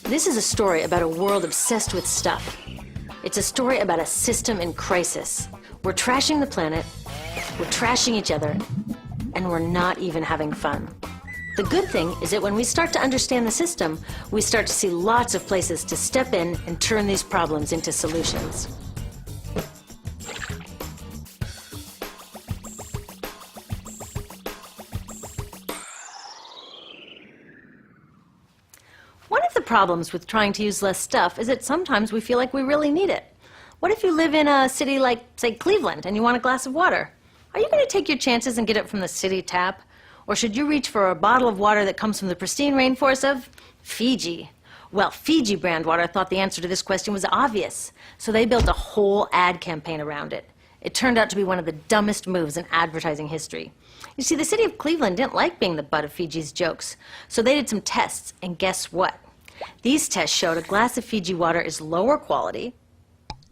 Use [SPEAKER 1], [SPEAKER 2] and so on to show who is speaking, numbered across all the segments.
[SPEAKER 1] This is a story about a world obsessed with stuff. It's a story about a system in crisis. We're trashing the planet, we're trashing each other, and we're not even having fun. The good thing is that when we start to understand the system, we start to see lots of places to step in and turn these problems into solutions. One of the problems with trying to use less stuff is that sometimes we feel like we really need it. What if you live in a city like, say, Cleveland, and you want a glass of water? Are you going to take your chances and get it from the city tap? Or should you reach for a bottle of water that comes from the pristine rainforest of Fiji? Well, Fiji brand water thought the answer to this question was obvious, so they built a whole ad campaign around it. It turned out to be one of the dumbest moves in advertising history. You see, the city of Cleveland didn't like being the butt of Fiji's jokes, so they did some tests, and guess what? These tests showed a glass of Fiji water is lower quality,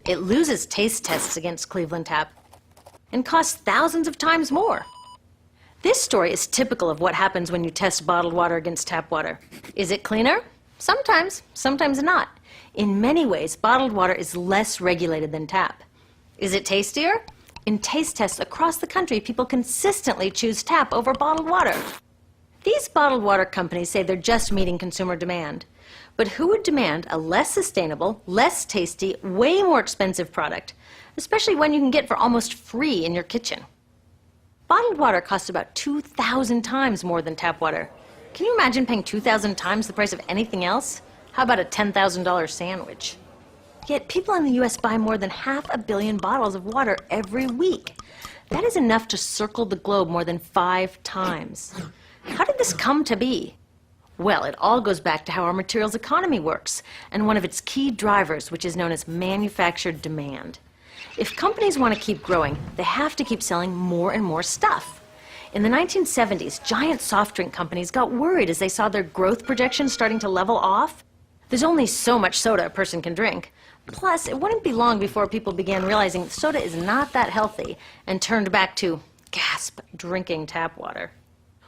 [SPEAKER 1] it loses taste tests against Cleveland tap, and costs thousands of times more. This story is typical of what happens when you test bottled water against tap water. Is it cleaner? Sometimes, sometimes not. In many ways, bottled water is less regulated than tap. Is it tastier? In taste tests across the country, people consistently choose tap over bottled water. These bottled water companies say they're just meeting consumer demand. But who would demand a less sustainable, less tasty, way more expensive product, especially one you can get for almost free in your kitchen? Bottled water costs about 2,000 times more than tap water. Can you imagine paying 2,000 times the price of anything else? How about a $10,000 sandwich? Yet people in the US buy more than 500 million bottles of water every week. That is enough to circle the globe more than 5 times. How did this come to be? Well, it all goes back to how our materials economy works, and one of its key drivers, which is known as manufactured demand. If companies want to keep growing, they have to keep selling more and more stuff. In the 1970s, giant soft drink companies got worried as they saw their growth projections starting to level off. There's only so much soda a person can drink. Plus, it wouldn't be long before people began realizing soda is not that healthy and turned back to, gasp, drinking tap water.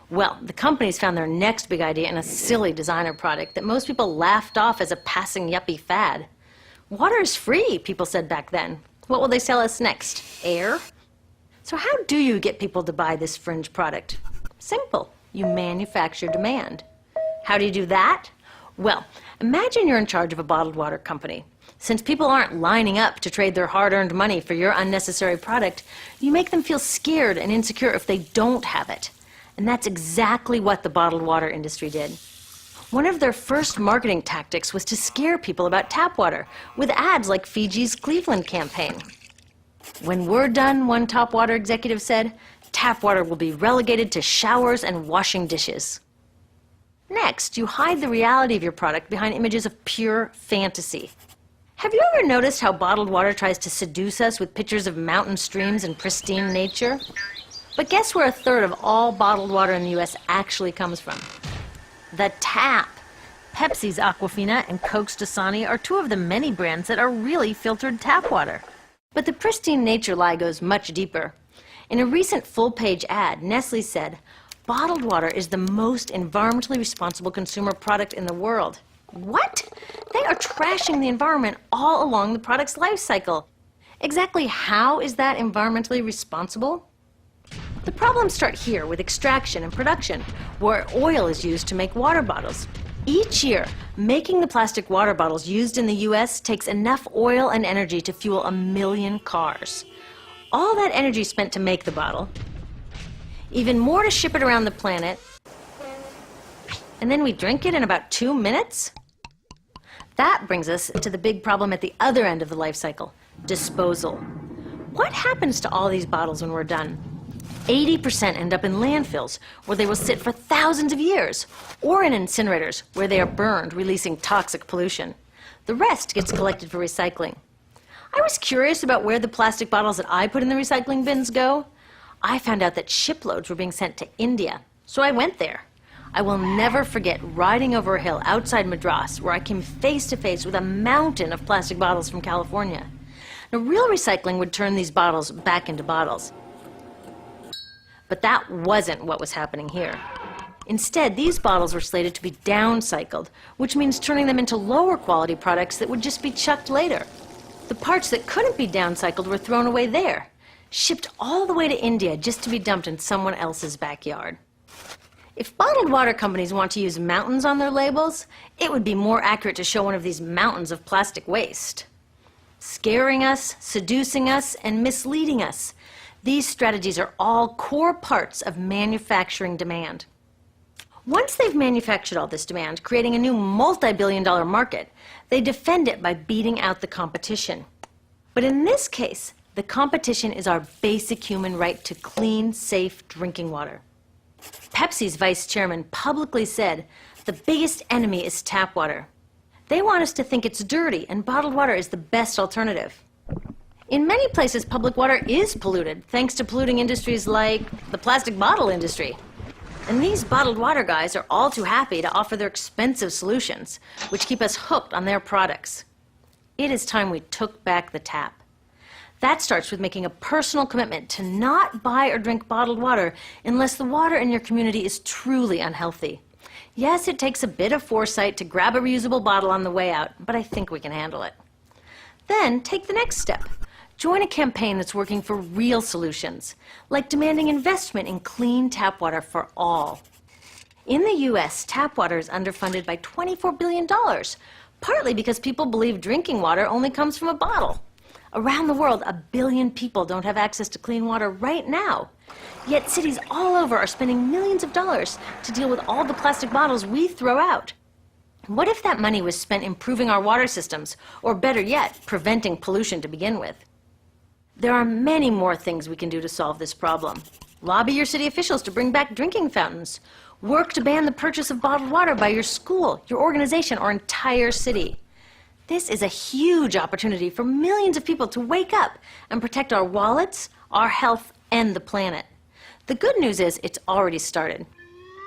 [SPEAKER 1] Well, the companies found their next big idea in a silly designer product that most people laughed off as a passing yuppie fad. Water is free, people said back then. What will they sell us next? Air? So how do you get people to buy this fringe product? Simple. You manufacture demand. How do you do that? Well, imagine you're in charge of a bottled water company. Since people aren't lining up to trade their hard-earned money for your unnecessary product, you make them feel scared and insecure if they don't have it. And that's exactly what the bottled water industry did. One of their first marketing tactics was to scare people about tap water with ads like Fiji's Cleveland campaign. When we're done, one top water executive said, tap water will be relegated to showers and washing dishes. Next, you hide the reality of your product behind images of pure fantasy. Have you ever noticed how bottled water tries to seduce us with pictures of mountain streams and pristine nature? But guess where 1/3 of all bottled water in the US actually comes from? The tap. Pepsi's Aquafina and Coke's Dasani are 2 of the many brands that are really filtered tap water. But the pristine nature lie goes much deeper. In a recent full-page ad, Nestle said, bottled water is the most environmentally responsible consumer product in the world. What? They are trashing the environment all along the product's life cycle. Exactly how is that environmentally responsible? The problems start here with extraction and production, where oil is used to make water bottles. Each year, making the plastic water bottles used in the US takes enough oil and energy to fuel 1 million cars. All that energy spent to make the bottle, even more to ship it around the planet, and then we drink it in about 2 minutes? That brings us to the big problem at the other end of the life cycle, disposal. What happens to all these bottles when we're done? 80% end up in landfills, where they will sit for thousands of years, or in incinerators, where they are burned, releasing toxic pollution. The rest gets collected for recycling. I was curious about where the plastic bottles that I put in the recycling bins go. I found out that shiploads were being sent to India, so I went there. I will never forget riding over a hill outside Madras, where I came face to face with a mountain of plastic bottles from California. Now, real recycling would turn these bottles back into bottles. But that wasn't what was happening here. Instead, these bottles were slated to be downcycled, which means turning them into lower quality products that would just be chucked later. The parts that couldn't be downcycled were thrown away there, shipped all the way to India just to be dumped in someone else's backyard. If bottled water companies want to use mountains on their labels, it would be more accurate to show one of these mountains of plastic waste. Scaring us, seducing us, and misleading us. These strategies are all core parts of manufacturing demand. Once they've manufactured all this demand, creating a new multi-billion-dollar market, they defend it by beating out the competition. But in this case, the competition is our basic human right to clean, safe drinking water. Pepsi's vice chairman publicly said, "The biggest enemy is tap water." They want us to think it's dirty and bottled water is the best alternative. In many places, public water is polluted, thanks to polluting industries like the plastic bottle industry. And these bottled water guys are all too happy to offer their expensive solutions, which keep us hooked on their products. It is time we took back the tap. That starts with making a personal commitment to not buy or drink bottled water unless the water in your community is truly unhealthy. Yes, it takes a bit of foresight to grab a reusable bottle on the way out, but I think we can handle it. Then take the next step. Join a campaign that's working for real solutions, like demanding investment in clean tap water for all. In the U.S., tap water is underfunded by $24 billion, partly because people believe drinking water only comes from a bottle. Around the world, 1 billion people don't have access to clean water right now. Yet cities all over are spending millions of dollars to deal with all the plastic bottles we throw out. What if that money was spent improving our water systems, or better yet, preventing pollution to begin with? There are many more things we can do to solve this problem. Lobby your city officials to bring back drinking fountains. Work to ban the purchase of bottled water by your school, your organization, or entire city. This is a huge opportunity for millions of people to wake up and protect our wallets, our health, and the planet. The good news is it's already started.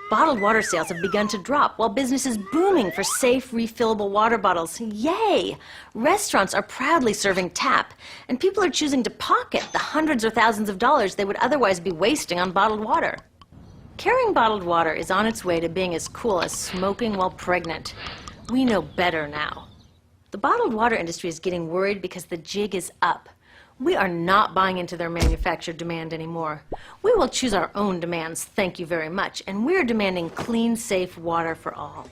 [SPEAKER 1] Bottled water sales have begun to drop while business is booming for safe, refillable water bottles. Yay! Restaurants are proudly serving tap, and people are choosing to pocket the hundreds or thousands of dollars they would otherwise be wasting on bottled water. Carrying bottled water is on its way to being as cool as smoking while pregnant. We know better now. The bottled water industry is getting worried because the jig is up. We are not buying into their manufactured demand anymore. We will choose our own demands, thank you very much, and we're demanding clean, safe water for all.